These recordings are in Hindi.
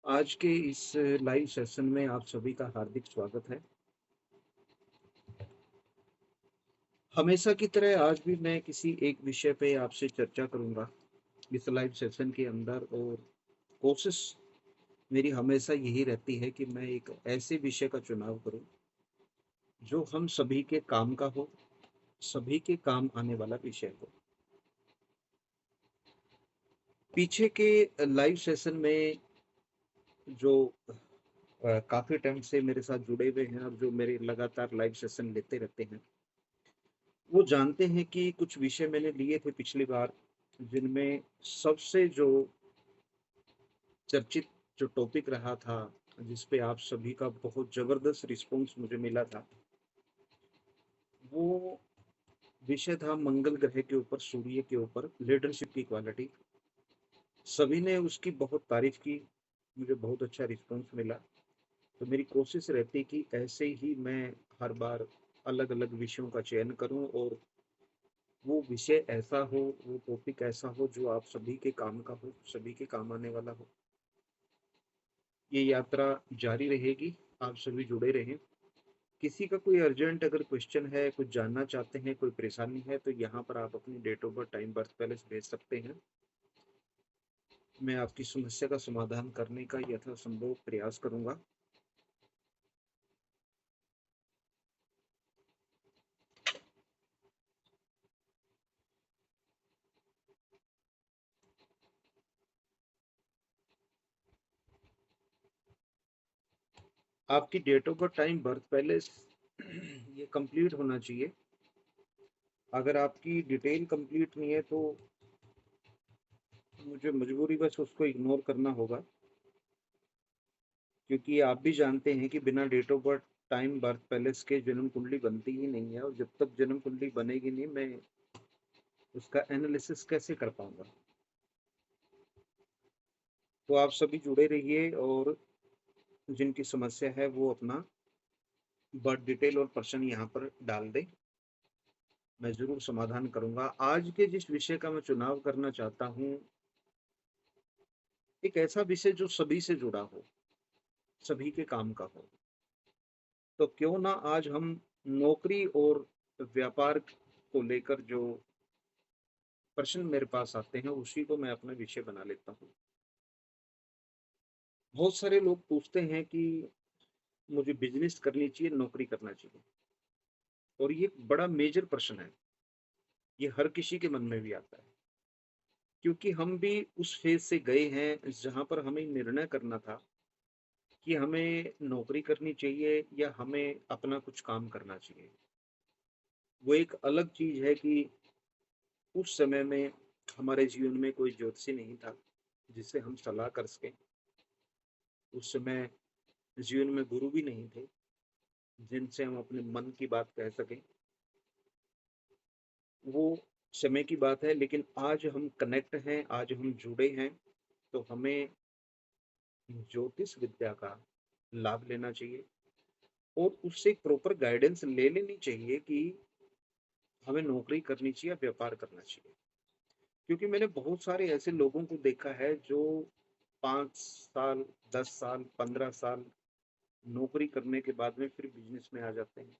आज के इस लाइव सेशन में आप सभी का हार्दिक स्वागत है। हमेशा की तरह आज भी मैं किसी एक विषय पे आपसे चर्चा करूंगा इस लाइव सेशन के अंदर, और कोशिश मेरी हमेशा यही रहती है कि मैं एक ऐसे विषय का चुनाव करूं जो हम सभी के काम का हो, सभी के काम आने वाला विषय हो। पीछे के लाइव सेशन में जो काफी टाइम से मेरे साथ जुड़े हुए हैं और जो मेरे लगातार लाइव सेशन लेते रहते हैं, वो जानते हैं कि कुछ विषय मैंने लिए थे पिछली बार, जिनमें सबसे जो चर्चित जो टॉपिक रहा था, जिस पे आप सभी का बहुत ज़बरदस्त रिस्पॉन्स मुझे मिला था, वो विषय था मंगल ग्रह के ऊपर, सूर्य के ऊपर लीडरशिप की क्वालिटी। सभी ने उसकी बहुत तारीफ की, मुझे बहुत अच्छा रिस्पॉन्स मिला। तो मेरी कोशिश रहती कि ऐसे ही मैं हर बार अलग-अलग विषयों का चयन करूं, और वो विषय ऐसा हो, वो टॉपिक ऐसा हो जो आप सभी के काम का हो, सभी के काम आने वाला हो। ये यात्रा जारी रहेगी, आप सभी जुड़े रहें। किसी का कोई अर्जेंट अगर क्वेश्चन है, कुछ जानना चाहते हैं, कोई परेशानी है, तो यहाँ पर आप अपनी date of birth, time, birth place भेज सकते हैं। मैं आपकी समस्या का समाधान करने का यथासंभव प्रयास करूंगा। आपकी date of birth, time, birth place ये कंप्लीट होना चाहिए। अगर आपकी डिटेल कंप्लीट नहीं है तो मुझे मजबूरी बस उसको इग्नोर करना होगा, क्योंकि आप भी जानते हैं कि बिना date of birth, time, birth place के जन्म कुंडली बनती ही नहीं है, और जब तक जन्म कुंडली बनेगी नहीं, मैं उसका एनालिसिस कैसे कर पाऊंगा। तो आप सभी जुड़े रहिए, और जिनकी समस्या है वो अपना बर्थ डिटेल और पर्सन यहाँ पर डाल दें। मैं जरूर समाधान करूंगा। आज के जिस विषय का मैं चुनाव करना चाहता हूँ, एक ऐसा विषय जो सभी से जुड़ा हो, सभी के काम का हो। तो क्यों ना आज हम नौकरी और व्यापार को लेकर जो प्रश्न मेरे पास आते हैं, उसी को मैं अपना विषय बना लेता हूँ। बहुत सारे लोग पूछते हैं कि मुझे बिजनेस करनी चाहिए, नौकरी करना चाहिए, और ये बड़ा मेजर प्रश्न है। ये हर किसी के मन में भी आता है, क्योंकि हम भी उस फेज से गए हैं जहां पर हमें निर्णय करना था कि हमें नौकरी करनी चाहिए या हमें अपना कुछ काम करना चाहिए। वो एक अलग चीज है कि उस समय में हमारे जीवन में कोई ज्योतिषी नहीं था जिससे हम सलाह कर सकें। उस समय जीवन में गुरु भी नहीं थे जिनसे हम अपने मन की बात कह सकें। वो समय की बात है, लेकिन आज हम कनेक्ट हैं, आज हम जुड़े हैं, तो हमें ज्योतिष विद्या का लाभ लेना चाहिए, और उससे एक प्रॉपर गाइडेंस ले लेनी चाहिए कि हमें नौकरी करनी चाहिए या व्यापार करना चाहिए। क्योंकि मैंने बहुत सारे ऐसे लोगों को देखा है जो 5 साल, 10 साल, 15 साल नौकरी करने के बाद में फिर बिजनेस में आ जाते हैं।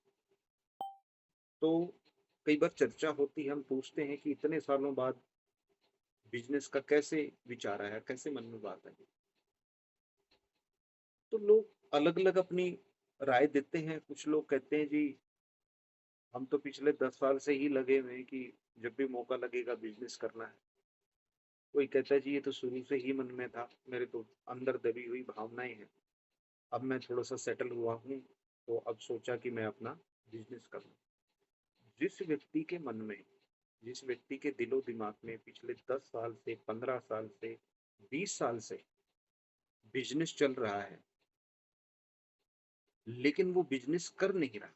तो कई बार चर्चा होती है, हम पूछते हैं कि इतने सालों बाद बिजनेस का कैसे विचार आया, कैसे मन में बात आई। तो लोग अलग अलग अपनी राय देते हैं। कुछ लोग कहते हैं जी, हम तो पिछले 10 साल से ही लगे हुए हैं कि जब भी मौका लगेगा बिजनेस करना है। कोई कहता है जी, ये तो शुरू से ही मन में था, मेरे तो अंदर दबी हुई भावनाएं हैं, अब मैं थोड़ा सा सेटल हुआ हूँ, तो अब सोचा कि मैं अपना बिजनेस करूँ। जिस व्यक्ति के मन में, जिस व्यक्ति के दिलो दिमाग में पिछले 10 साल से, 15 साल से, 20 साल से बिजनेस चल रहा है, लेकिन वो बिजनेस कर नहीं रहा,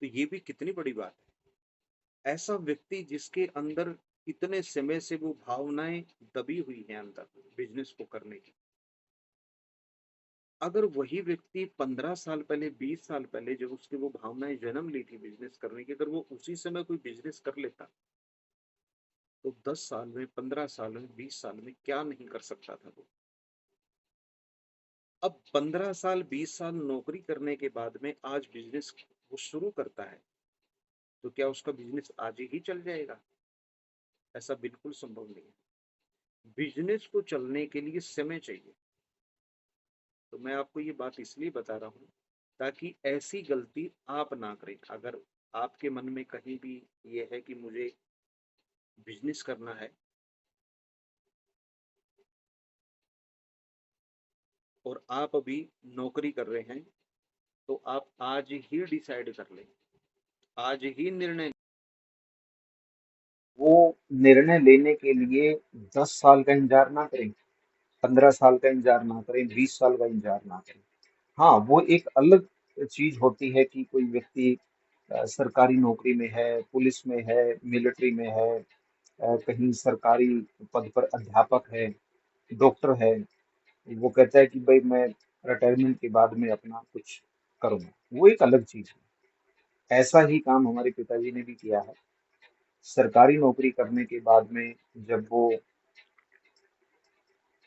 तो ये भी कितनी बड़ी बात है। ऐसा व्यक्ति जिसके अंदर इतने समय से वो भावनाएं दबी हुई हैं अंदर बिजनेस को करने की, अगर वही व्यक्ति 15 साल पहले, 20 साल पहले, जब उसकी वो भावनाएं जन्म ली थी बिजनेस करने की, अगर वो उसी समय कोई बिजनेस कर लेता, तो 10 साल में, 15 साल में, 20 साल में क्या नहीं कर सकता था वो। अब 15 साल 20 साल नौकरी करने के बाद में आज बिजनेस वो शुरू करता है, तो क्या उसका बिजनेस आज ही चल जाएगा? ऐसा बिल्कुल संभव नहीं है। बिजनेस को चलने के लिए समय चाहिए। तो मैं आपको ये बात इसलिए बता रहा हूँ ताकि ऐसी गलती आप ना करें। अगर आपके मन में कहीं भी ये है कि मुझे बिजनेस करना है और आप अभी नौकरी कर रहे हैं, तो आप आज ही डिसाइड कर लें, आज ही निर्णय। वो निर्णय लेने के लिए 10 साल का इंतजार ना करें, 15 साल का इंतजार ना करें, 20 साल का इंतजार ना करें। हाँ, वो एक अलग चीज होती है कि कोई व्यक्ति सरकारी नौकरी में है, पुलिस में है, मिलिट्री में है, कहीं सरकारी पद पर अध्यापक है, डॉक्टर है। वो कहता है कि भाई मैं रिटायरमेंट के बाद में अपना कुछ करूंगा, वो एक अलग चीज है। ऐसा ही काम हमारे पिताजी ने भी किया है। सरकारी नौकरी करने के बाद में जब वो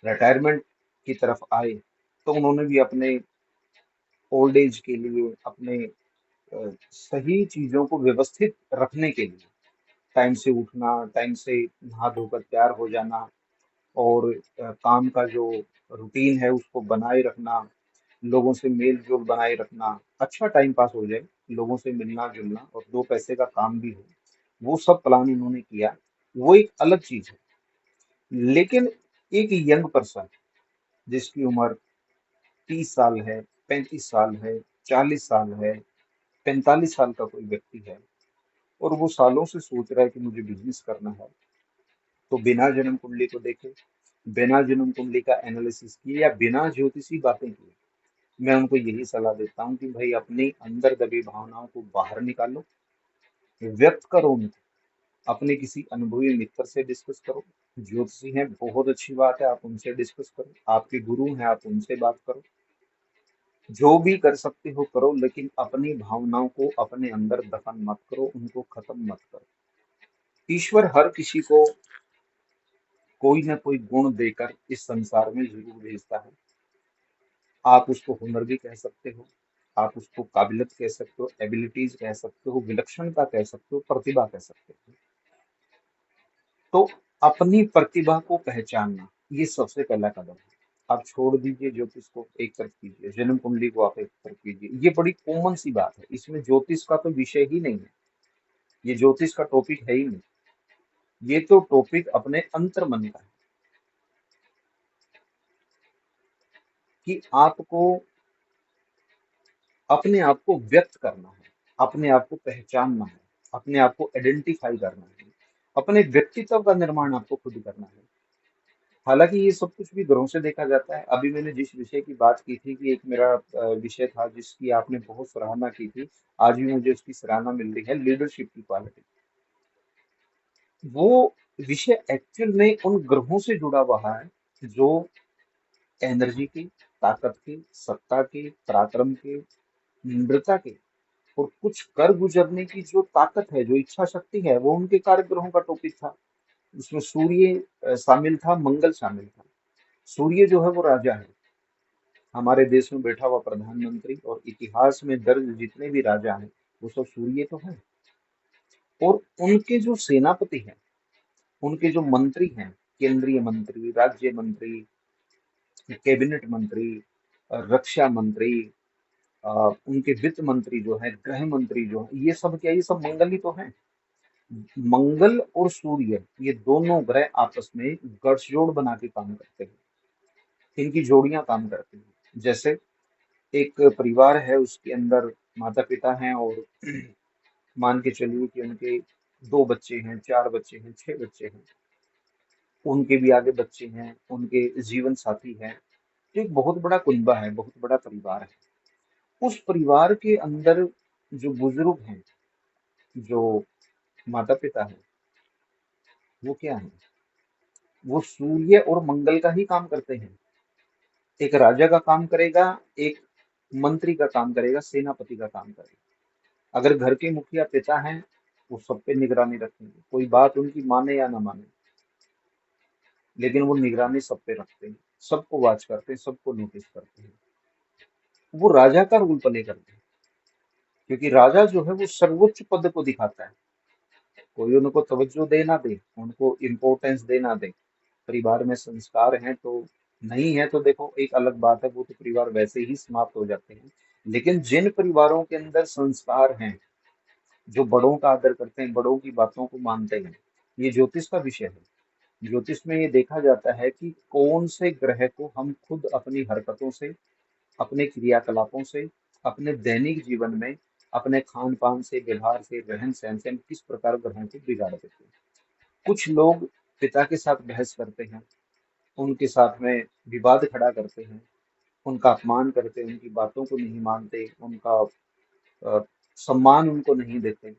रिटायरमेंट की तरफ आए, तो उन्होंने भी अपने ओल्ड एज के लिए, अपने सही चीजों को व्यवस्थित रखने के लिए, टाइम से उठना, टाइम से नहा धोकर तैयार हो जाना, और काम का जो रूटीन है उसको बनाए रखना, लोगों से मेल जोल बनाए रखना, अच्छा टाइम पास हो जाए, लोगों से मिलना जुलना और दो पैसे का काम भी हो, वो सब प्लान उन्होंने किया। वो एक अलग चीज है। लेकिन एक यंग पर्सन जिसकी उम्र 30 साल है, 35 साल है, 40 साल है, 45 साल का कोई व्यक्ति है, और वो सालों से सोच रहा है कि मुझे बिजनेस करना है, तो बिना जन्म कुंडली को देखे, बिना जन्म कुंडली का एनालिसिस किए या बिना ज्योतिषी बातें किए, मैं उनको यही सलाह देता हूँ कि भाई अपने अंदर दबी भावनाओं को बाहर निकालो, व्यक्त करो उनको, अपने किसी अनुभवी मित्र से डिस्कस करो। ज्योतिषी हैं, बहुत अच्छी बात है, आप उनसे डिस्कस करो। आपके गुरु हैं, आप उनसे बात करो। जो भी कर सकते हो करो, लेकिन अपनी भावनाओं को अपने अंदर दफन मत करो, उनको खत्म मत करो। ईश्वर हर किसी को कोई ना कोई गुण देकर इस संसार में जरूर भेजता है। आप उसको हुनर भी कह सकते हो, आप उसको काबिलियत कह सकते हो, एबिलिटीज कह सकते हो, विलक्षणता कह सकते हो, प्रतिभा कह सकते हो। तो अपनी प्रतिभा को पहचानना, ये सबसे पहला कदम है। आप छोड़ दीजिए ज्योतिष को, एक तरफ कीजिए जन्म कुंडली को, आप एक तरफ कीजिए। ये बड़ी कॉमन सी बात है, इसमें ज्योतिष का तो विषय ही नहीं है, ये ज्योतिष का टॉपिक है ही नहीं। ये तो टॉपिक अपने अंतर मन का है कि आपको अपने आप को व्यक्त करना है, अपने आप को पहचानना है, अपने आप को आइडेंटिफाई करना है, अपने व्यक्तित्व का निर्माण आपको खुद करना है। हालांकि ये सब कुछ भी घरों से देखा जाता है। अभी मैंने जिस विषय की बात की थी कि एक मेरा विषय था जिसकी आपने बहुत सराहना की थी, आज भी मुझे उसकी सराहना मिल रही है, लीडरशिप की क्वालिटी। वो विषय एक्चुअल में उन ग्रहों से जुड़ा हुआ है जो एनर्जी की, ताकत की, सत्ता की, पराक्रम की, नम्रता की और कुछ कर गुजरने की जो ताकत है, जो इच्छा शक्ति है, वो उनके कारक ग्रहों का टॉपिक था। उसमें सूर्य शामिल था, मंगल शामिल था। सूर्य जो है वो राजा है, हमारे देश में बैठा हुआ प्रधानमंत्री, और इतिहास में दर्ज जितने भी राजा हैं वो सब सूर्य तो है। और उनके जो सेनापति हैं, उनके जो मंत्री हैं, केंद्रीय मंत्री, राज्य मंत्री, कैबिनेट मंत्री, रक्षा मंत्री, उनके वित्त मंत्री जो है, गृह मंत्री जो है, ये सब क्या, ये सब मंगल ही तो है। मंगल और सूर्य ये दोनों ग्रह आपस में गठजोड़ बना के काम करते हैं, इनकी जोड़ियां काम करती हैं। जैसे एक परिवार है, उसके अंदर माता पिता हैं, और मान के चलिए कि उनके 2 बच्चे हैं, 4 बच्चे हैं, 6 बच्चे हैं, उनके भी आगे बच्चे हैं, उनके जीवन साथी हैं। तो एक बहुत बड़ा कुनबा है, बहुत बड़ा परिवार है। उस परिवार के अंदर जो बुजुर्ग हैं, जो माता पिता हैं, वो क्या है, वो सूर्य और मंगल का ही काम करते हैं। एक राजा का काम करेगा, एक मंत्री का काम करेगा, सेनापति का काम करेगा। अगर घर के मुखिया पिता हैं, वो सब पे निगरानी रखेंगे, कोई बात उनकी माने या ना माने, लेकिन वो निगरानी सब पे रखते हैं, सबको वॉच करते हैं, सबको नोटिस करते हैं। वो राजा का रोल प्ले करते हैं, क्योंकि राजा जो है वो सर्वोच्च पद को दिखाता है। कोई उनको तवज्जो दे ना दे, उनको इम्पोर्टेंस दे ना दे, परिवार में संस्कार हैं तो नहीं है तो देखो एक अलग बात है, वो तो परिवार वैसे ही समाप्त हो जाते हैं। लेकिन जिन परिवारों के अंदर संस्कार हैं, जो बड़ों का आदर करते हैं, बड़ों की बातों को मानते हैं, ये ज्योतिष का विषय है। ज्योतिष में ये देखा जाता है कि कौन से ग्रह को हम खुद अपनी हरकतों से, अपने क्रियाकलापों से, अपने दैनिक जीवन में, अपने खान पान से, व्यवहार से, रहन सहन से हम किस प्रकार ग्रहों को बिगाड़ देते हैं। कुछ लोग पिता के साथ बहस करते हैं, उनके साथ में विवाद खड़ा करते हैं, उनका अपमान करते हैं, उनकी बातों को नहीं मानते, उनका अ, सम्मान उनको नहीं देते,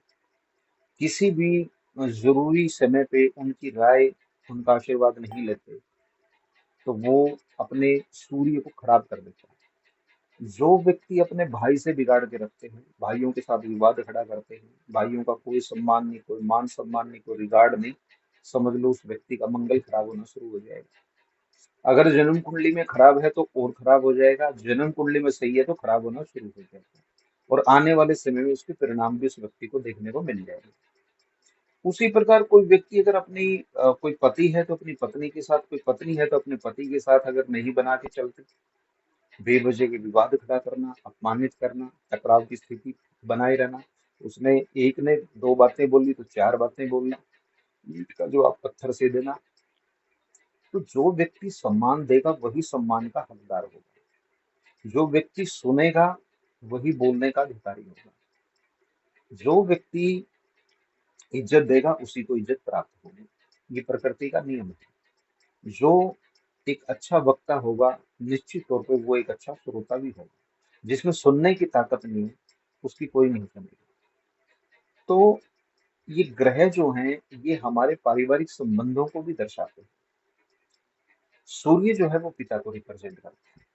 किसी भी जरूरी समय पे उनकी राय, उनका आशीर्वाद नहीं लेते, तो वो अपने सूर्य को खराब कर देता है। जो व्यक्ति अपने भाई से बिगाड़ के रखते हैं, भाइयों के साथ विवाद खड़ा करते हैं, भाइयों का कोई सम्मान नहीं, कोई मान सम्मान नहीं, कोई रिगार्ड नहीं, समझ लो उस व्यक्ति का मंगल खराब होना शुरू हो जाएगा। अगर जन्म कुंडली में खराब है तो और खराब हो जाएगा, जन्म कुंडली में सही है तो खराब होना शुरू हो जाएगा, और आने वाले समय में उसके परिणाम भी उस व्यक्ति को देखने को मिल जाएंगे। उसी प्रकार कोई व्यक्ति अगर अपनी कोई पति है तो अपनी पत्नी के साथ, कोई पत्नी है तो अपने पति के साथ अगर नहीं बना के चलते, बेवजह के विवाद खड़ा करना, अपमानित करना, टकराव की स्थिति बनाए रहना, उसने एक ने दो बातें बोली तो चार बातें बोलना, ईंट का जवाब पत्थर से देना, तो जो व्यक्ति सम्मान देगा वही सम्मान का हकदार होगा। जो व्यक्ति सुनेगा वही बोलने का अधिकारी होगा। जो व्यक्ति इज्जत देगा उसी को इज्जत प्राप्त होगी। ये प्रकृति का नियम है। जो एक अच्छा वक्ता होगा, निश्चित तौर पे वो एक अच्छा श्रोता भी होगा। जिसमें सुनने की ताकत नहीं है उसकी कोई नहीं सुनेगा। तो ये ग्रह जो हैं ये हमारे पारिवारिक संबंधों को भी दर्शाते हैं। सूर्य जो है वो पिता को रिप्रेजेंट करता है।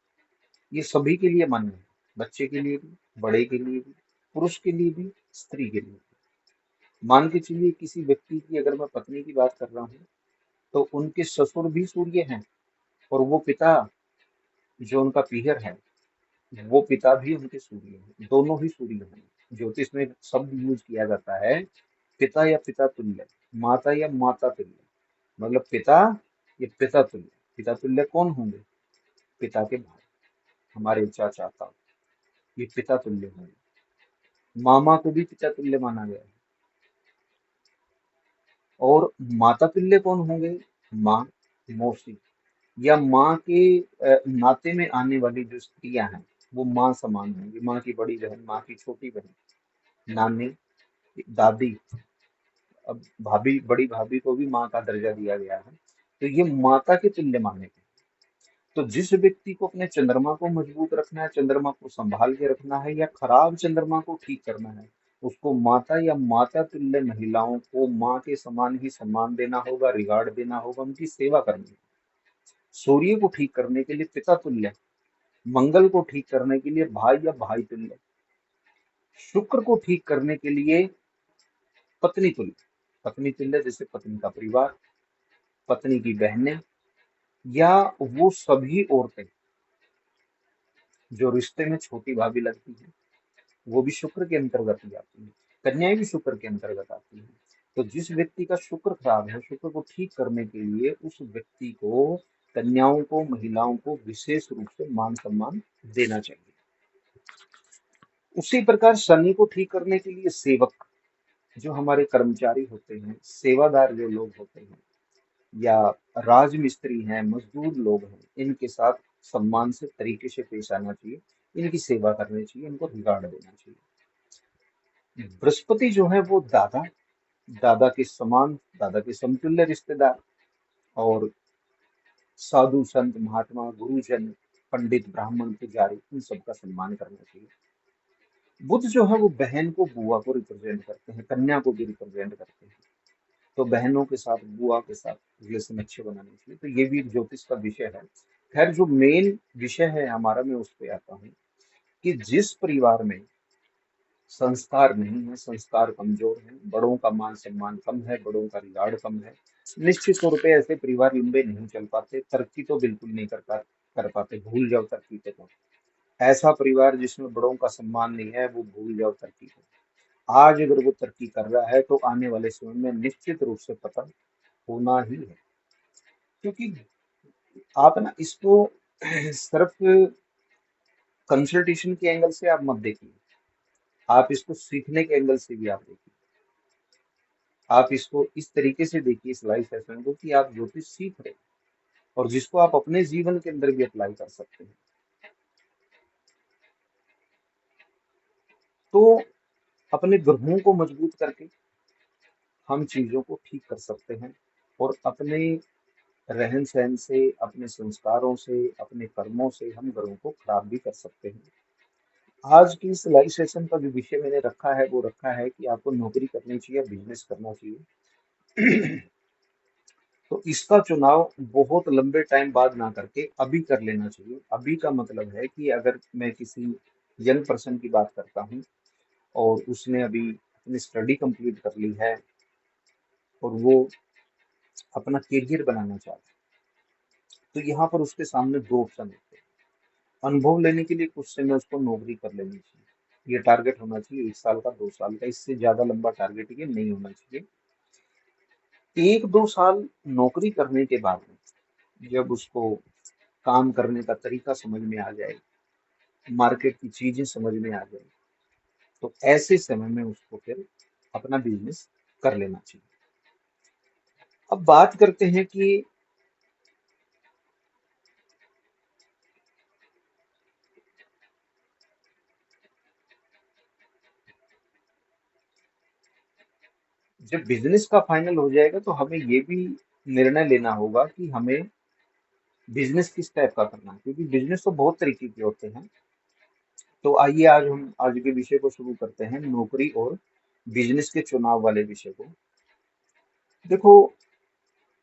ये सभी के लिए मान्य है, बच्चे के लिए भी, बड़े के लिए भी, पुरुष के लिए भी, स्त्री के लिए भी। मान के चलिए किसी व्यक्ति की अगर मैं पत्नी की बात कर रहा हूँ तो उनके ससुर भी सूर्य हैं, और वो पिता जो उनका पीहर है वो पिता भी उनके सूर्य हैं, दोनों ही सूर्य हैं। ज्योतिष में एक शब्द यूज किया जाता है, पिता या पिता तुल्य, माता या माता तुल्य। मतलब पिता या पिता तुल्य। पिता तुल्य कौन होंगे? पिता के भाई, हमारे चाचा ताऊ, ये पिता तुल्य होंगे। मामा को भी पिता तुल्य माना गया है। और माता तुल्य कौन होंगे? माँ, मौसी, या माँ के नाते में आने वाली जो स्त्रियां हैं वो माँ समान होंगी। माँ की बड़ी बहन, माँ की छोटी बहन, नानी, दादी। अब भाभी, बड़ी भाभी को भी माँ का दर्जा दिया गया है, तो ये माता के तुल्य माने गए। तो जिस व्यक्ति को अपने चंद्रमा को मजबूत रखना है, चंद्रमा को संभाल के रखना है, या खराब चंद्रमा को ठीक करना है, उसको माता या माता तुल्य महिलाओं को माँ के समान ही सम्मान देना होगा, रिगार्ड देना होगा, उनकी सेवा करनी है। सूर्य को ठीक करने के लिए पिता तुल्य, मंगल को ठीक करने के लिए भाई या भाई तुल्य, शुक्र को ठीक करने के लिए पत्नी तुल्य। पत्नी तुल्य जैसे पत्नी का परिवार, पत्नी की बहनें, या वो सभी औरतें जो रिश्ते में छोटी भाभी लगती हैं, वो भी शुक्र के अंतर्गत ही आती है। कन्याएं भी शुक्र के अंतर्गत आती है। तो जिस व्यक्ति का शुक्र खराब है, शुक्र को ठीक करने के लिए उस व्यक्ति को, कन्याओं को, महिलाओं को विशेष रूप से मान सम्मान देना चाहिए। उसी प्रकार शनि को ठीक करने के लिए सेवक, जो हमारे कर्मचारी होते हैं, सेवादार जो लोग होते हैं, या राजमिस्त्री हैं, मजदूर लोग हैं, इनके साथ सम्मान से तरीके से पेश आना चाहिए, इनकी सेवा करनी चाहिए, इनको रिगार्ड देना चाहिए। बृहस्पति जो है वो दादा, दादा के समान, दादा के समतुल्य रिश्तेदार, और साधु संत महात्मा गुरुजन, पंडित ब्राह्मण पुजारी, इन सबका सम्मान करना चाहिए। बुध जो है वो बहन को, बुआ को रिप्रेजेंट करते हैं, कन्या को भी रिप्रेजेंट करते हैं। तो बहनों के साथ, बुआ के साथ रिलेशन अच्छे बनाने चाहिए। तो ये भी एक ज्योतिष का विषय है। खैर जो मेन विषय है हमारा, मैं उस पे आता हूँ कि जिस परिवार में संस्कार नहीं है, संस्कार कमजोर है, बड़ों का मान सम्मान कम है, बड़ों का रिगार्ड कम है, निश्चित तौर पे ऐसे परिवार लंबे नहीं चल पाते, तरक्की तो बिल्कुल नहीं कर पाते, भूल जाओ तरक्की के तो। ऐसा परिवार जिसमें बड़ों का सम्मान नहीं है, वो भूल जाओ तरक्की को। आज अगर वो तरक्की कर रहा है तो आने वाले समय में निश्चित रूप से पतन होना ही है। क्योंकि आप ना इसको सिर्फ कंसल्टेशन के एंगल से आप मत देखिए, आप इसको सीखने के एंगल से भी आप देखिए। आप इसको इस तरीके से देखिए इस लाइफ सेशन को कि आप ज्योतिष सीख रहे हैं और जिसको आप अपने जीवन के अंदर भी अप्लाई कर सकते हैं। तो अपने ग्रहों को मजबूत करके हम चीजों को ठीक कर सकते हैं और अपने रहन सहन से, अपने संस्कारों से, अपने कर्मों से हम ग्रहों को खराब भी कर सकते हैं। आज की इस लाइव सेशन का जो विषय मैंने रखा है वो रखा है कि आपको नौकरी करनी चाहिए, बिजनेस करना चाहिए। तो इसका चुनाव बहुत लंबे टाइम बाद ना करके अभी कर लेना चाहिए। अभी का मतलब है कि अगर मैं किसी यंग पर्सन की बात करता हूँ और उसने अभी अपनी स्टडी कंप्लीट कर ली है और वो अपना करियर बनाना चाहता है, तो यहाँ पर उसके सामने दो ऑप्शन होते हैं। अनुभव लेने के लिए कुछ समय उसको नौकरी कर लेनी चाहिए, ये टारगेट होना चाहिए 1 साल का, 2 साल का, इससे ज्यादा लंबा टारगेट ये नहीं होना चाहिए। 1-2 साल नौकरी करने के बाद में जब उसको काम करने का तरीका समझ में आ जाए, मार्केट की चीजें समझ में आ जाए, तो ऐसे समय में उसको फिर अपना बिजनेस कर लेना चाहिए। अब बात करते हैं कि जब बिजनेस का फाइनल हो जाएगा तो हमें ये भी निर्णय लेना होगा कि हमें बिजनेस किस टाइप का करना है, क्योंकि बिजनेस तो बहुत तरीके के होते हैं। तो आइए आज हम आज के विषय को शुरू करते हैं, नौकरी और बिजनेस के चुनाव वाले विषय को। देखो,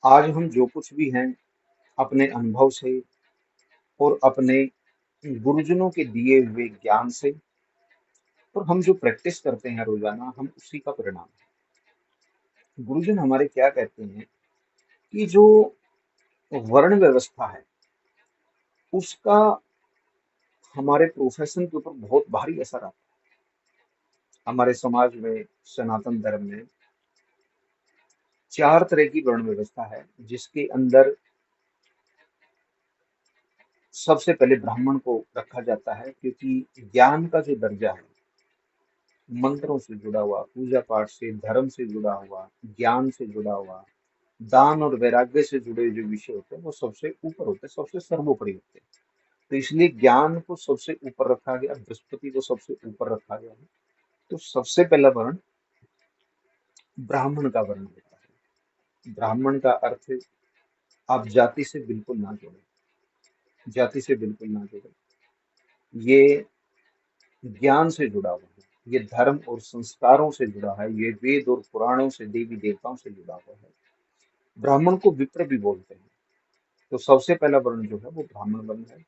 आज हम जो कुछ भी हैं अपने अनुभव से और अपने गुरुजनों के दिए हुए ज्ञान से और हम जो प्रैक्टिस करते हैं रोजाना, हम उसी का परिणाम है। गुरुजन हमारे क्या कहते हैं कि जो वर्ण व्यवस्था है उसका हमारे प्रोफेशन के ऊपर बहुत भारी असर आता है। हमारे समाज में, सनातन धर्म में 4 तरह की वर्ण व्यवस्था है, जिसके अंदर सबसे पहले ब्राह्मण को रखा जाता है, क्योंकि ज्ञान का जो दर्जा है, मंत्रों से जुड़ा हुआ, पूजा पाठ से, धर्म से जुड़ा हुआ, ज्ञान से जुड़ा हुआ, दान और वैराग्य से जुड़े जो विषय होते हैं वो सबसे ऊपर होते हैं, सबसे सर्वोपरि होते हैं। तो इसलिए ज्ञान को सबसे ऊपर रखा गया, बृहस्पति को सबसे ऊपर रखा गया है। तो सबसे पहला वर्ण ब्राह्मण का वर्ण होता है। ब्राह्मण का अर्थ आप जाति से बिल्कुल ना जोड़े, जाति से बिल्कुल ना जोड़े, ये ज्ञान से जुड़ा हुआ है, ये धर्म और संस्कारों से जुड़ा है, ये वेद और पुराणों से, देवी देवताओं से जुड़ा हुआ है। ब्राह्मण को विप्र भी बोलते हैं। तो सबसे पहला वर्ण जो है वो ब्राह्मण वर्ण है।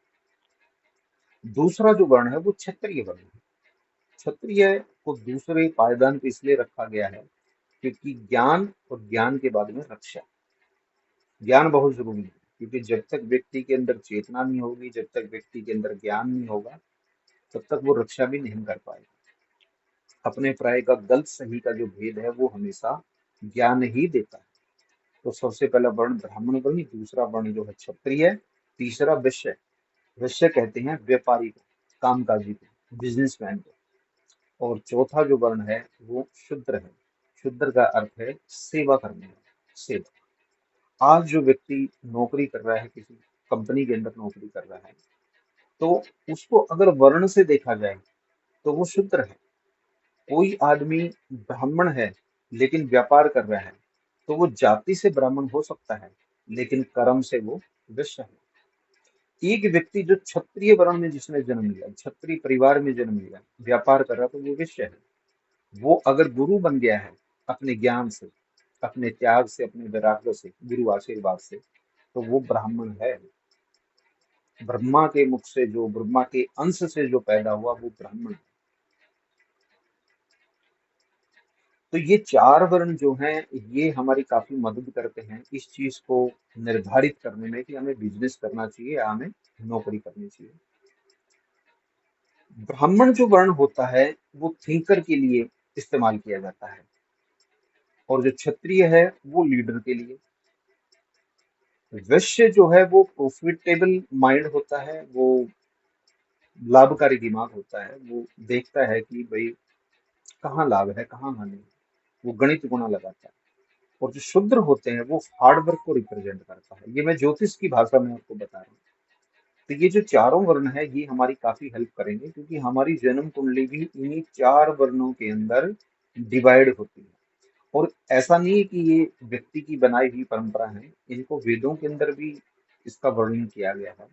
दूसरा जो वर्ण है वो क्षत्रिय वर्ण है। क्षत्रिय को दूसरे पायदान पे इसलिए रखा गया है क्योंकि ज्ञान और ज्ञान के बाद में रक्षा, ज्ञान बहुत जरूरी है। क्योंकि जब तक व्यक्ति के अंदर चेतना नहीं होगी, जब तक व्यक्ति के अंदर ज्ञान नहीं होगा, तब तक वो रक्षा भी नहीं कर पाएगा। अपने प्राय का गलत सही का जो भेद है वो हमेशा ज्ञान ही देता है। तो सबसे पहला वर्ण ब्राह्मण वर्ण, दूसरा वर्ण जो है क्षत्रिय, तीसरा वैश्य। वैश्य कहते हैं व्यापारी को, कामकाजी को, बिजनेसमैन को। और चौथा जो वर्ण है वो शूद्र है। शूद्र का अर्थ है सेवा करने वाला, सेवा। आज जो व्यक्ति नौकरी कर रहा है, किसी कंपनी के अंदर नौकरी कर रहा है, तो उसको अगर वर्ण से देखा जाए तो वो शूद्र है। कोई आदमी ब्राह्मण है लेकिन व्यापार कर रहा है, तो वो जाति से ब्राह्मण हो सकता है लेकिन कर्म से वो वैश्य है। एक व्यक्ति जो क्षत्रिय वर्ण में जिसने जन्म लिया, क्षत्रिय परिवार में जन्म लिया, व्यापार कर रहा, तो वो वैश्य है। वो अगर गुरु बन गया है अपने ज्ञान से, अपने त्याग से, अपने वैराग्य से, गुरु आशीर्वाद से, तो वो ब्राह्मण है। ब्रह्मा के मुख से, जो ब्रह्मा के अंश से जो पैदा हुआ, वो ब्राह्मण है। तो ये 4 वर्ण जो हैं, ये हमारी काफी मदद करते हैं इस चीज को निर्धारित करने में कि हमें बिजनेस करना चाहिए या हमें नौकरी करनी चाहिए। ब्राह्मण जो वर्ण होता है वो थिंकर के लिए इस्तेमाल किया जाता है, और जो क्षत्रिय है वो लीडर के लिए। वैश्य जो है वो प्रॉफिटेबल माइंड होता है, वो लाभकारी दिमाग होता है, वो देखता है कि भाई कहाँ लाभ है कहाँ हानि है, वो गणित गुणा लगाता है। और जो शूद्र होते हैं वो हार्ड वर्क को रिप्रेजेंट करता है। ये मैं ज्योतिष की भाषा में आपको बता रहा हूँ। तो ये जो चारों वर्ण है ये हमारी काफी हेल्प करेंगे, क्योंकि हमारी जन्म कुंडली भी इन्हीं चार वर्णों के अंदर डिवाइड होती है। और ऐसा नहीं है कि ये व्यक्ति की बनाई हुई परंपरा है, इनको वेदों के अंदर भी इसका वर्णन किया गया है।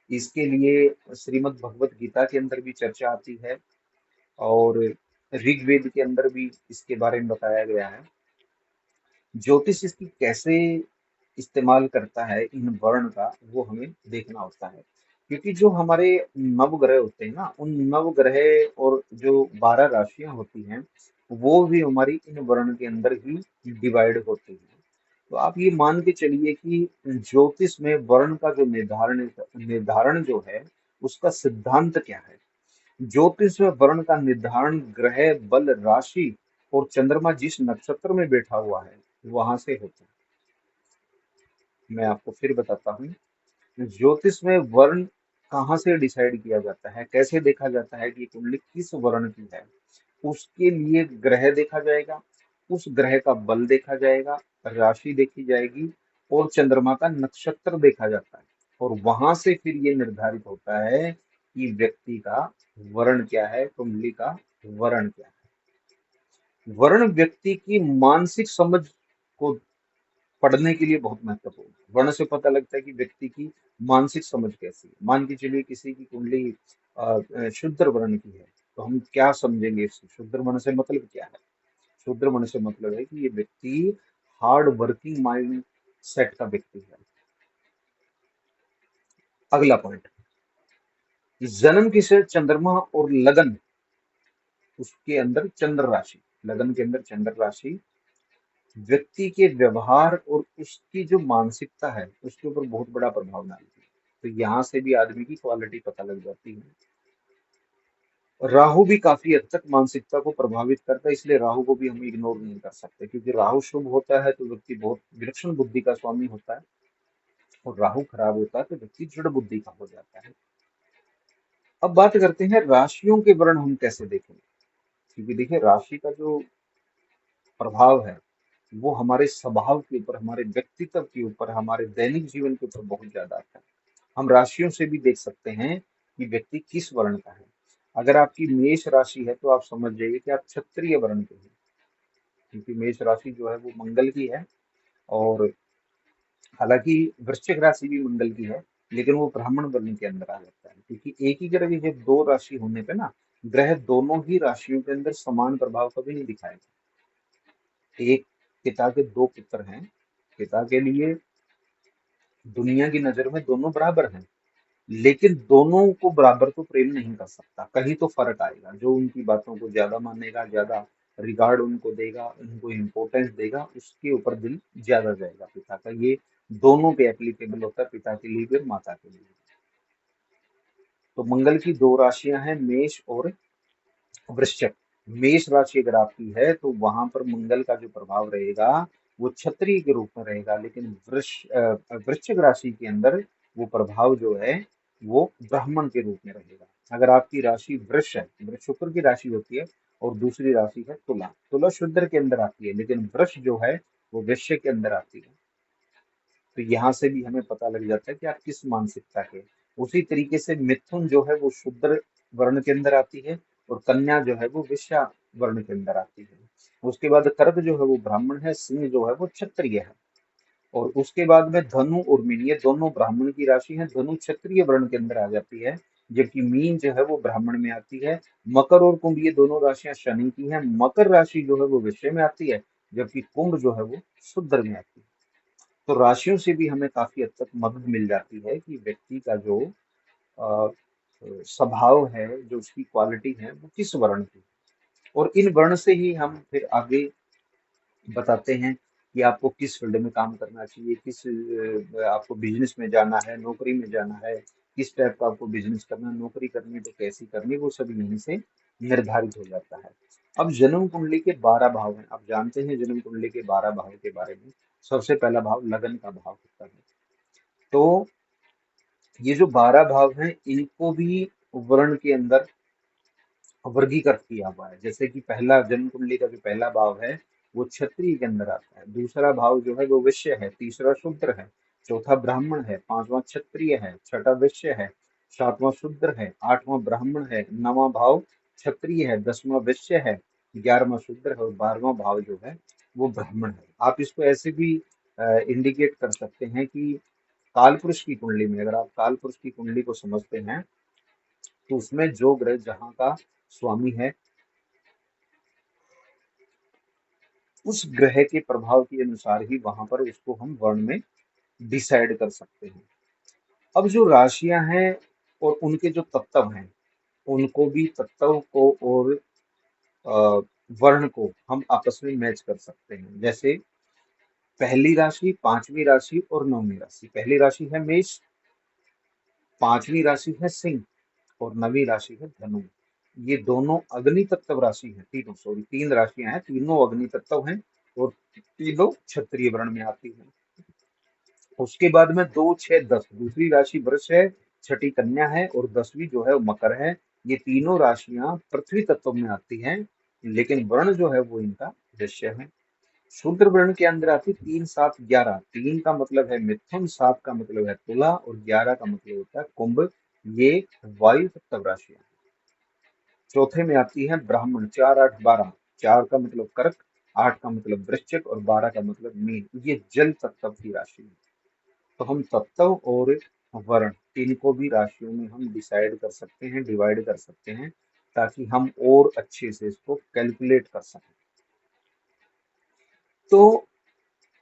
इसके लिए श्रीमद् भगवत गीता के अंदर भी चर्चा आती है, और ऋग्वेद के अंदर भी इसके बारे में बताया गया है। ज्योतिष इसकी कैसे इस्तेमाल करता है इन वर्ण का, वो हमें देखना होता है। क्योंकि जो हमारे नवग्रह होते हैं ना, उन नवग्रह और जो 12 राशियां होती हैं, वो भी हमारी इन वर्ण के अंदर ही डिवाइड होती हैं। तो आप ये मान के चलिए कि ज्योतिष में वर्ण का जो निर्धारण निर्धारण जो है, उसका सिद्धांत क्या है। ज्योतिष में वर्ण का निर्धारण ग्रह बल राशि और चंद्रमा जिस नक्षत्र में बैठा हुआ है वहां से होता है। मैं आपको फिर बताता हूँ। ज्योतिष में वर्ण कहाँ से डिसाइड किया जाता है, कैसे देखा जाता है कि ये कुंडली किस वर्ण की है। उसके लिए ग्रह देखा जाएगा, उस ग्रह का बल देखा जाएगा, राशि देखी जाएगी, और चंद्रमा का नक्षत्र देखा जाता है। और वहां से फिर ये निर्धारित होता है कि व्यक्ति का वर्ण क्या है, कुंडली का वर्ण क्या है। वर्ण व्यक्ति की मानसिक समझ को पढ़ने के लिए बहुत महत्वपूर्ण है। वर्ण से पता लगता है कि व्यक्ति की मानसिक समझ कैसी है। मान के चलिए किसी की कुंडली शूद्र वर्ण की है, तो हम क्या समझेंगे इससे, शूद्र वर्ण से मतलब क्या है। शूद्र वर्ण से मतलब है कि ये व्यक्ति हार्ड वर्किंग माइंड सेट का व्यक्ति है। अगला पॉइंट, जन्म किसे चंद्रमा और लगन, उसके अंदर चंद्र राशि, लगन के अंदर चंद्र राशि व्यक्ति के व्यवहार और उसकी जो मानसिकता है उसके ऊपर बहुत बड़ा प्रभाव डालती है। तो यहाँ से भी आदमी की क्वालिटी पता लग जाती है। राहु भी काफी हद तक मानसिकता को प्रभावित करता है, इसलिए राहु को भी हम इग्नोर नहीं कर सकते, क्योंकि राहु शुभ होता है तो व्यक्ति बहुत विलक्षण बुद्धि का स्वामी होता है, और राहु खराब होता है तो व्यक्ति जड़ बुद्धि का हो जाता है। अब बात करते हैं राशियों के वर्ण हम कैसे देखेंगे। क्योंकि देखिए राशि का जो प्रभाव है वो हमारे स्वभाव के ऊपर, हमारे व्यक्तित्व के ऊपर, हमारे दैनिक जीवन के ऊपर बहुत ज्यादा आता है। हम राशियों से भी देख सकते हैं कि व्यक्ति किस वर्ण का है। अगर आपकी मेष राशि है तो आप समझ जाइए कि आप क्षत्रिय वर्ण के हैं, क्योंकि मेष राशि जो है वो मंगल की है। और हालांकि वृश्चिक राशि भी मंगल की है, लेकिन वो ब्राह्मण वर्ण के अंदर आ जाता है, क्योंकि एक ही ग्रह जब दो राशि होने पे ना, ग्रह दोनों ही राशियों के अंदर समान प्रभाव कभी नहीं दिखाएगा। एक पिता के दो पुत्र हैं, पिता के लिए दुनिया की नजर में दोनों बराबर हैं, लेकिन दोनों को बराबर तो प्रेम नहीं कर सकता, कहीं तो फर्क आएगा। जो उनकी बातों को ज्यादा मानेगा, ज्यादा रिगार्ड उनको देगा, उनको इम्पोर्टेंस देगा, उसके ऊपर दिल ज्यादा जाएगा पिता का। ये दोनों पे एप्लीकेबल होता है, पिता के लिए भी और माता के लिए भी। तो मंगल की दो राशियां हैं, मेष और वृश्चिक। मेष राशि अगर आपकी है तो वहां पर मंगल का जो प्रभाव रहेगा वो क्षत्रिय के रूप में रहेगा, लेकिन वृश्चिक राशि के अंदर वो प्रभाव जो है वो ब्राह्मण के रूप में रहेगा। अगर आपकी राशि वृष है, वृष शुक्र की राशि होती है, और दूसरी राशि है तुला, तुला शुद्र के अंदर आती है, लेकिन वृष जो है वो वृश्चिक के अंदर आती है। तो यहाँ से भी हमें पता लग जाता है कि आप किस मानसिकता के। उसी तरीके से मिथुन जो है वो शूद्र वर्ण के अंदर आती है, और कन्या जो है वो वैश्या वर्ण के अंदर आती है। उसके बाद कर्क जो है वो ब्राह्मण है, सिंह जो है वो क्षत्रिय है। और उसके बाद में धनु और मीन, ये दोनों ब्राह्मण की राशि है, धनु क्षत्रिय वर्ण के अंदर आ जाती है, जबकि मीन जो है वो ब्राह्मण में आती है। मकर और कुंभ ये दोनों राशियां शनि की हैं, मकर राशि जो है वो वैश्य में आती है, जबकि कुंभ जो है वो शूद्र में आती है। तो राशियों से भी हमें काफी हद तक मदद मिल जाती है कि व्यक्ति का जो अ, स्वभाव है, जो उसकी क्वालिटी है, वो किस वर्ण की है। और इन वर्ण से ही हम फिर आगे बताते हैं कि आपको किस फील्ड में काम करना चाहिए, किस आपको बिजनेस में जाना है, नौकरी में जाना है, किस टाइप का आपको बिजनेस करना है, नौकरी करनी है तो कैसी करनी है, वो सब यहीं से निर्धारित हो जाता है। अब जन्म कुंडली के 12 भाव हैं। आप जानते हैं जन्म कुंडली के 12 भाव के बारे में। सबसे पहला भाव लगन का भाव होता है। तो ये जो 12 भाव हैं इनको भी वर्ण के अंदर वर्गीकृत किया हुआ है। जैसे कि पहला जन्म कुंडली का जो पहला भाव है वो क्षत्रिय के अंदर आता है, दूसरा भाव जो है वो वैश्य है, तीसरा शूद्र है, चौथा ब्राह्मण है, पांचवा क्षत्रिय है, छठा वैश्य है, सातवां शूद्र है, आठवां ब्राह्मण है, नवां भाव क्षत्रिय है, 10वां वैश्य है, 11वां शूद्र है और 12वां भाव जो है वो ब्राह्मण है। आप इसको ऐसे भी इंडिकेट कर सकते हैं कि काल पुरुष की कुंडली में, अगर आप काल पुरुष की कुंडली को समझते हैं तो उसमें जो ग्रह जहाँ का स्वामी है उस ग्रह के प्रभाव के अनुसार ही वहां पर उसको हम वर्ण में डिसाइड कर सकते हैं। अब जो राशियां हैं और उनके जो तत्व हैं उनको भी, तत्व को और अ, वर्ण को हम आपस में मैच कर सकते हैं। जैसे पहली राशि, पांचवी राशि और नौवीं राशि। पहली राशि है मेष, पांचवी राशि है सिंह और नवीं राशि है धनु। ये दोनों अग्नि तत्व राशि है, तीनों, सॉरी, तीन राशियां हैं, तीनों अग्नि तत्व हैं और तीनों क्षत्रिय वर्ण में आती हैं। उसके बाद में 2, 6, 10 दूसरी राशि वृष है, छठी कन्या है और 10वीं जो है वो मकर है। ये तीनों राशियां पृथ्वी तत्व में आती हैं, लेकिन वर्ण जो है वो इनका वैश्य है। शूद्र वर्ण के अंदर आती 3, 7, 11। 3 का मतलब है मिथुन, 7 का मतलब है तुला और 11 का मतलब होता है कुंभ। ये वायु तत्व राशियां। चौथे में आती है ब्राह्मण, 4, 8, 12। 4 का मतलब कर्क, 8 का मतलब वृश्चिक और 12 का मतलब मीन। ये जल तत्व की राशि है। तो हम तत्व और वर्ण इनको भी राशियों में हम डिसाइड कर सकते हैं, डिवाइड कर सकते हैं, ताकि हम और अच्छे से इसको कैलकुलेट कर सकें। तो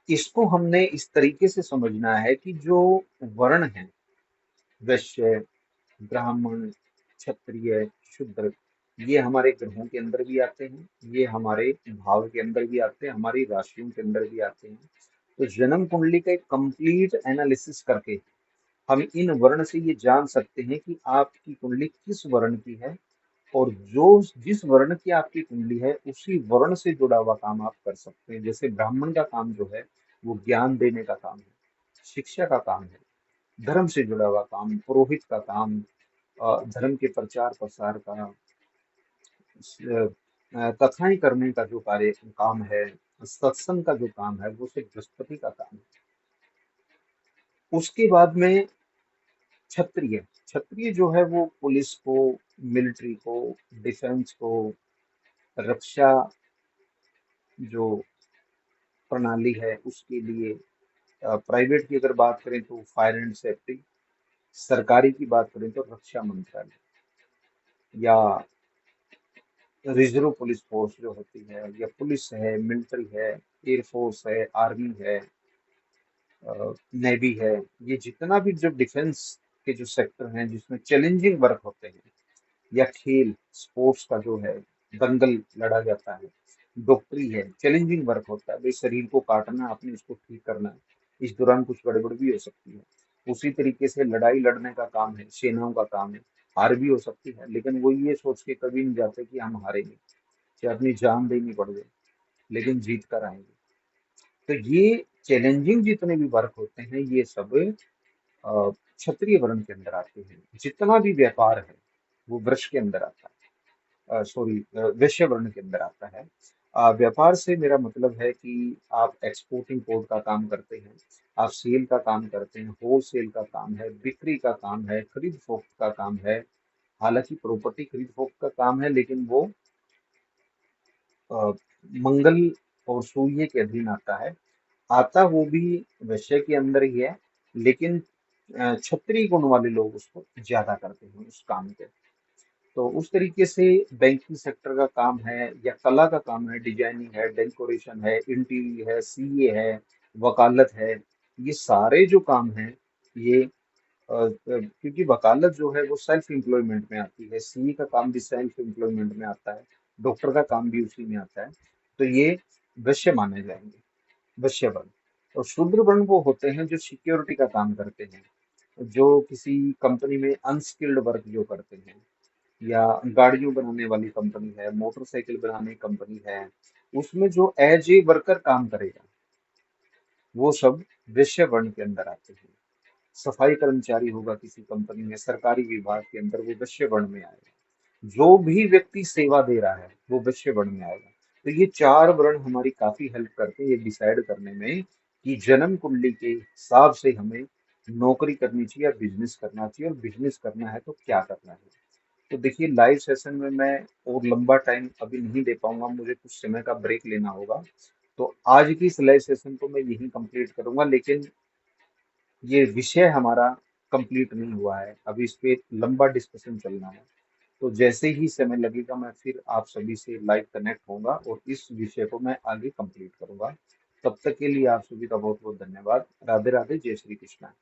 इसको हमने इस तरीके से समझना है कि जो वर्ण है, वैश्य, ब्राह्मण, क्षत्रिय, शूद्र, ये हमारे ग्रहों के अंदर भी आते हैं, ये हमारे भाव के अंदर भी आते हैं, हमारी राशियों के अंदर भी आते हैं। तो जन्म कुंडली का एक कंप्लीट एनालिसिस करके हम इन वर्ण से ये जान सकते हैं कि आपकी कुंडली किस वर्ण की है, और जो जिस वर्ण की आपकी कुंडली है उसी वर्ण से जुड़ा हुआ काम आप कर सकते हैं। जैसे ब्राह्मण का काम जो है वो ज्ञान देने का काम है, शिक्षा का काम है, धर्म से जुड़ा हुआ काम, पुरोहित का काम, धर्म के प्रचार प्रसार का, कथाएं करने का जो कार्य काम है, सत्संग का जो काम है, वो सिर्फ बृहस्पति का काम है। उसके बाद में क्षत्रिय, क्षत्रिय जो है वो पुलिस को, मिलिट्री को, डिफेंस को, रक्षा जो प्रणाली है उसके लिए, प्राइवेट की अगर बात करें तो फायर एंड सेफ्टी, सरकारी की बात करें तो रक्षा मंत्रालय, या रिजर्व पुलिस फोर्स जो होती है, या पुलिस है, मिलिट्री है, एयरफोर्स है, आर्मी है, नेवी है। ये जितना भी जो डिफेंस के जो सेक्टर हैं जिसमें चैलेंजिंग वर्क होते हैं, या खेल स्पोर्ट्स का जो है, दंगल लड़ा जाता है, डॉक्टरी है, चैलेंजिंग वर्क होता है, भाई शरीर को काटना, आपने उसको ठीक करना है, इस दौरान कुछ गड़बड़ भी हो सकती है। उसी तरीके से लड़ाई लड़ने का काम है, सेनाओं का काम है, हार भी हो सकती है, लेकिन वो ये सोच के कभी नहीं जाते कि हम हारेंगे, चाहे अपनी जान देनी पड़ जाए, लेकिन जीत कर आएंगे। तो ये चैलेंजिंग जितने भी वर्क होते हैं ये सब क्षत्रिय वर्ण के अंदर आते हैं। जितना भी व्यापार है वो वृक्ष के अंदर आता है, सॉरी, वैश्य वर्ण के अंदर आता है। व्यापार से मेरा मतलब है कि आप एक्सपोर्ट इंपोर्ट का काम करते हैं, आप सेल का काम करते हैं, होल सेल का काम है, बिक्री का काम है, खरीद फोक्त का काम है। हालांकि प्रॉपर्टी खरीद फोक्त का काम है, लेकिन वो अ, मंगल और सूर्य के अधीन आता है। आता वो भी वैश्य के अंदर ही है, लेकिन क्षत्रिय गुण वाले लोग उसको ज्यादा करते हैं उस काम को। तो उस तरीके से बैंकिंग सेक्टर का काम है, या कला का काम है, डिजाइनिंग है, डेकोरेशन है, इंटीरियर है, सीए है, वकालत है, ये सारे जो काम हैं ये क्योंकि वकालत जो है वो सेल्फ एम्प्लॉयमेंट में आती है, सीए का काम भी सेल्फ एम्प्लॉयमेंट में आता है, डॉक्टर का काम भी उसी में आता है। तो ये वैश्य माने जाएंगे, वैश्य वर्ण। और शूद्र वर्ण वो होते हैं जो सिक्योरिटी का काम करते हैं, जो किसी कंपनी में अनस्किल्ड वर्क जो करते हैं, या गाड़ियों बनाने वाली कंपनी है, मोटरसाइकिल बनाने की कंपनी है, उसमें जो एज ए वर्कर काम करेगा, वो सब वैश्य वर्ण के अंदर आते हैं। सफाई कर्मचारी होगा किसी कंपनी में, सरकारी विभाग के अंदर, वो वैश्य वर्ण में आएगा। जो भी व्यक्ति सेवा दे रहा है वो वैश्य वर्ण में आएगा। तो ये चार वर्ण हमारी काफी हेल्प करते हैं ये डिसाइड करने में कि जन्म कुंडली के हिसाब से हमें नौकरी करनी चाहिए या बिजनेस करना चाहिए, और बिजनेस करना है तो क्या करना है। तो देखिए, लाइव सेशन में मैं और लंबा टाइम अभी नहीं दे पाऊंगा, मुझे कुछ समय का ब्रेक लेना होगा। तो आज की इस लाइव सेशन को मैं यहीं कंप्लीट करूंगा, लेकिन ये विषय हमारा कंप्लीट नहीं हुआ है, अभी इस पे लंबा डिस्कशन चलना है। तो जैसे ही समय लगेगा मैं फिर आप सभी से लाइव कनेक्ट होऊंगा और इस विषय को मैं आगे कंप्लीट करूंगा। तब तक के लिए आप सभी का बहुत बहुत धन्यवाद। राधे राधे, जय श्री कृष्णा।